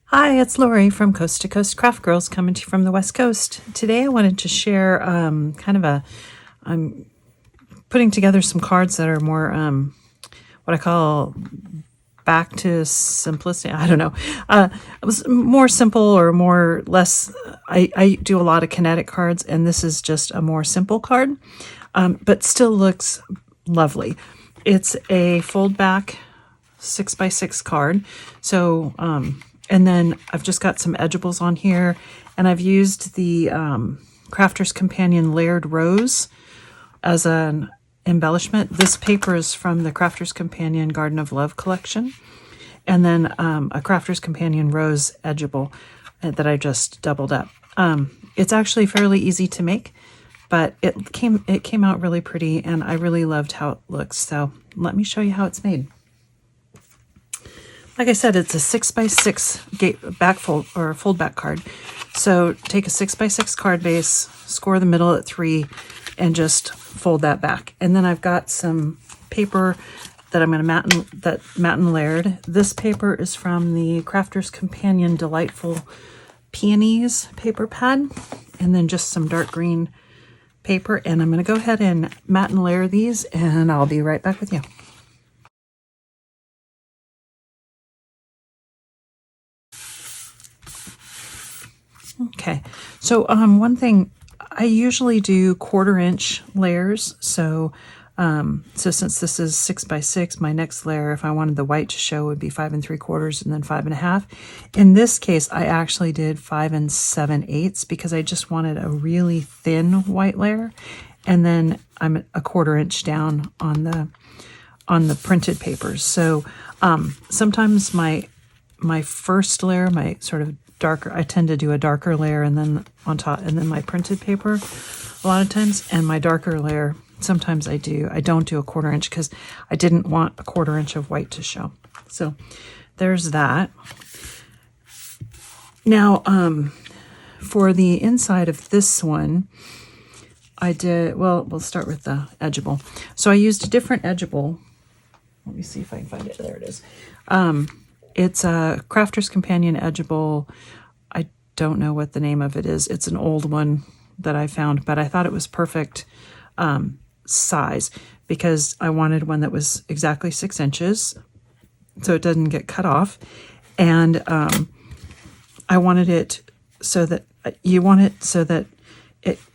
Hi, it's Lori from Coast to Coast Craft Girls coming to you from the West Coast. Today I wanted to share I'm putting together some cards that are more what I call back to simplicity. I don't know. It was more simple or more less. I do a lot of kinetic cards, and this is just a more simple card, but still looks lovely. It's a fold back 6x6 card. So, and then I've just got some edgeables on here, and I've used the Crafter's Companion Layered Rose as an embellishment. This paper is from the Crafter's Companion Garden of Love collection, and then a Crafter's Companion Rose edgeable that I just doubled up. It's actually fairly easy to make, but it came out really pretty, and I really loved how it looks. So let me show you how it's made. Like I said, it's a 6x6 back fold or fold back card. So take a 6x6 card base, score the middle at 3, and just fold that back. And then I've got some paper that I'm going to matte and layered. This paper is from the Crafter's Companion Delightful Peonies paper pad, and then just some dark green paper. And I'm going to go ahead and matte and layer these, and I'll be right back with you. Okay, so one thing, I usually do 1/4 inch layers. So since this is 6x6, my next layer, if I wanted the white to show, would be 5 3/4 and then 5 1/2. In this case, I actually did 5 7/8 because I just wanted a really thin white layer, and then I'm a 1/4 inch down on the printed papers. So sometimes my first layer, my sort of darker, I tend to do a darker layer and then on top, and then my printed paper a lot of times, and my darker layer sometimes I don't do a 1/4 inch because I didn't want a 1/4 inch of white to show. So there's that. Now for the inside of this one, I did, well, we'll start with the edgeable. So I used a different edgeable. Let me see if I can find it. There it is. It's a Crafter's Companion edgeable. I don't know what the name of it is. It's an old one that I found, but I thought it was perfect size because I wanted one that was exactly 6 inches so it doesn't get cut off. And I wanted it so that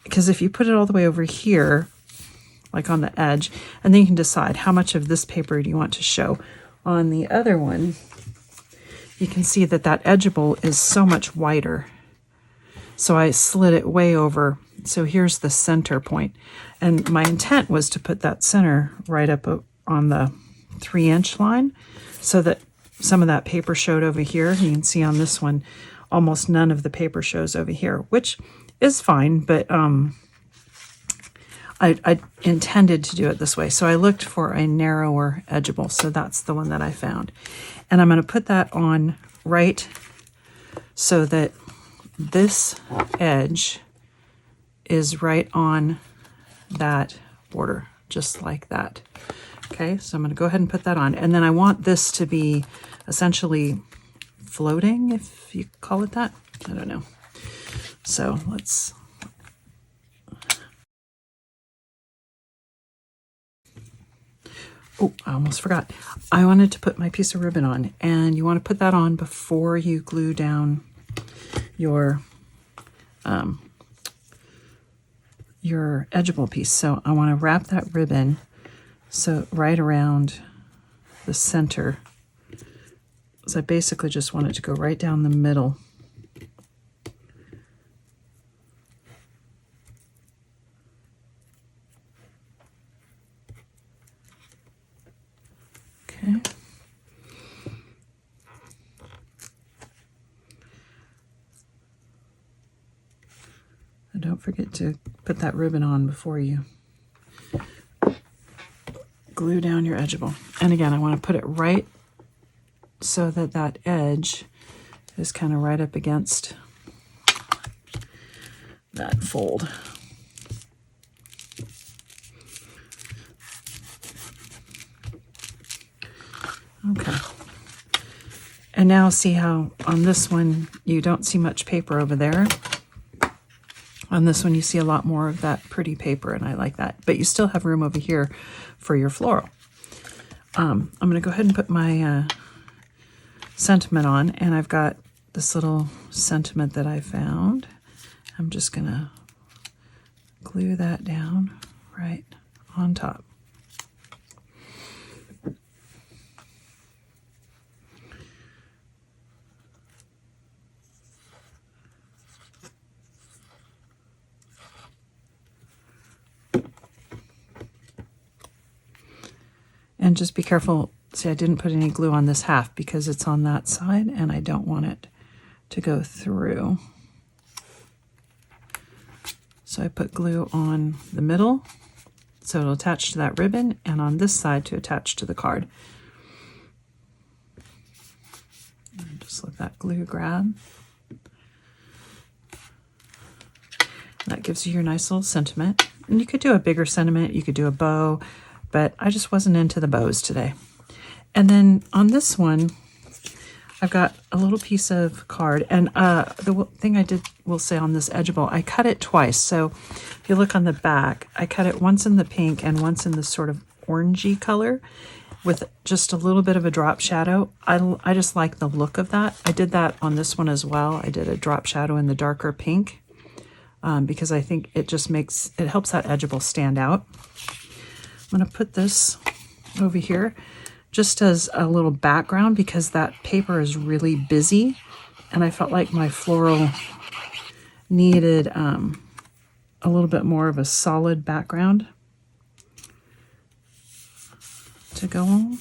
because if you put it all the way over here, like on the edge, and then you can decide how much of this paper do you want to show. On the other one, you can see that edgeable is so much wider. So I slid it way over. So here's the center point. And my intent was to put that center right up on the 3 inch line so that some of that paper showed over here. You can see on this one, almost none of the paper shows over here, which is fine, but I intended to do it this way. So I looked for a narrower edgeable. So that's the one that I found. And I'm going to put that on right so that this edge is right on that border, just like that. Okay, so I'm going to go ahead and put that on. And then I want this to be essentially floating, if you call it that. I don't know. So let's... Oh, I almost forgot. I wanted to put my piece of ribbon on, and you want to put that on before you glue down your edgeable piece. So I want to wrap that ribbon so right around the center. So I basically just want it to go right down the middle. Okay. And don't forget to put that ribbon on before you glue down your edgeable. And again, I want to put it right so that edge is kind of right up against that fold. Okay. And now see how on this one you don't see much paper over there. On this one you see a lot more of that pretty paper, and I like that. But you still have room over here for your floral. I'm going to go ahead and put my sentiment on, and I've got this little sentiment that I found. I'm just going to glue that down right on top. And just be careful. See, I didn't put any glue on this half because it's on that side and I don't want it to go through. So I put glue on the middle so it'll attach to that ribbon, and on this side to attach to the card. And just let that glue grab. That gives you your nice little sentiment. And you could do a bigger sentiment, you could do a bow, but I just wasn't into the bows today. And then on this one, I've got a little piece of card, and the thing I will say on this edgeable, I cut it twice. So if you look on the back, I cut it once in the pink and once in this sort of orangey color with just a little bit of a drop shadow. I just like the look of that. I did that on this one as well. I did a drop shadow in the darker pink because I think it just it helps that edgeable stand out. I'm going to put this over here just as a little background because that paper is really busy and I felt like my floral needed a little bit more of a solid background to go on.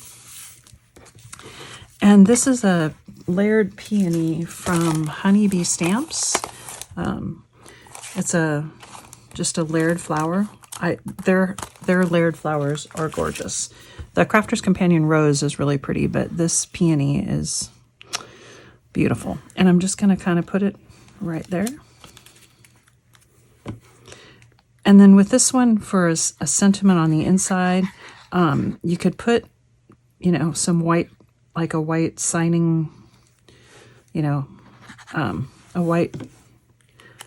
And this is a layered peony from Honeybee Stamps. It's just a layered flower. Their layered flowers are gorgeous. The Crafter's Companion Rose is really pretty, but this peony is beautiful. And I'm just going to kind of put it right there. And then with this one, for a sentiment on the inside, you could put, some white, like a white signing, a white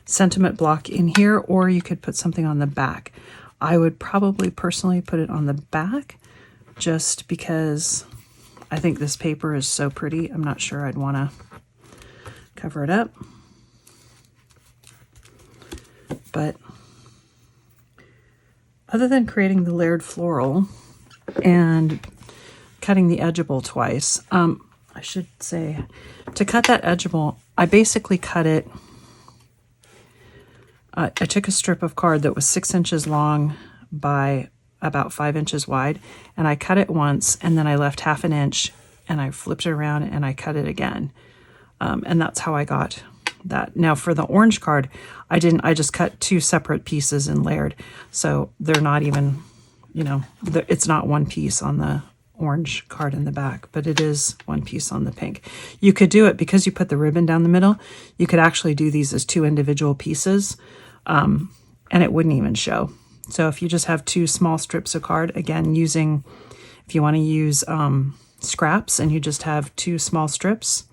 sentiment block in here, or you could put something on the back. I would probably personally put it on the back just because I think this paper is so pretty. I'm not sure I'd want to cover it up. But other than creating the layered floral and cutting the edgeable twice, I should say, to cut that edgeable, I basically cut it. I took a strip of card that was 6 inches long by about 5 inches wide, and I cut it once, and then I left half an inch, and I flipped it around, and I cut it again. And that's how I got that. Now for the orange card, I just cut 2 separate pieces and layered. So they're not even, it's not one piece on the orange card in the back, but it is one piece on the pink. You could do it because you put the ribbon down the middle. You could actually do these as 2 individual pieces, and it wouldn't even show. So if you just have 2 small strips of card, again, if you want to use scraps and you just have 2 small strips,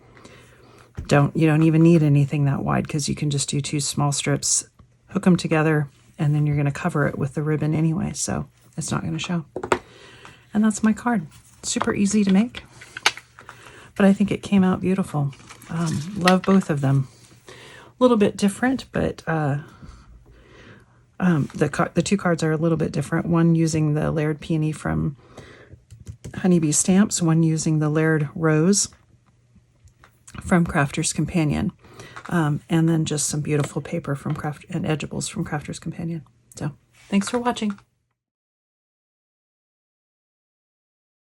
you don't even need anything that wide because you can just do 2 small strips, hook them together, and then you're going to cover it with the ribbon anyway, so it's not going to show. And that's my card. Super easy to make, but I think it came out beautiful. Love both of them. A little bit different, but the 2 cards are a little bit different. One using the layered peony from Honeybee Stamps, one using the layered rose from Crafter's Companion, and then just some beautiful paper from and edgeables from Crafter's Companion. So thanks for watching.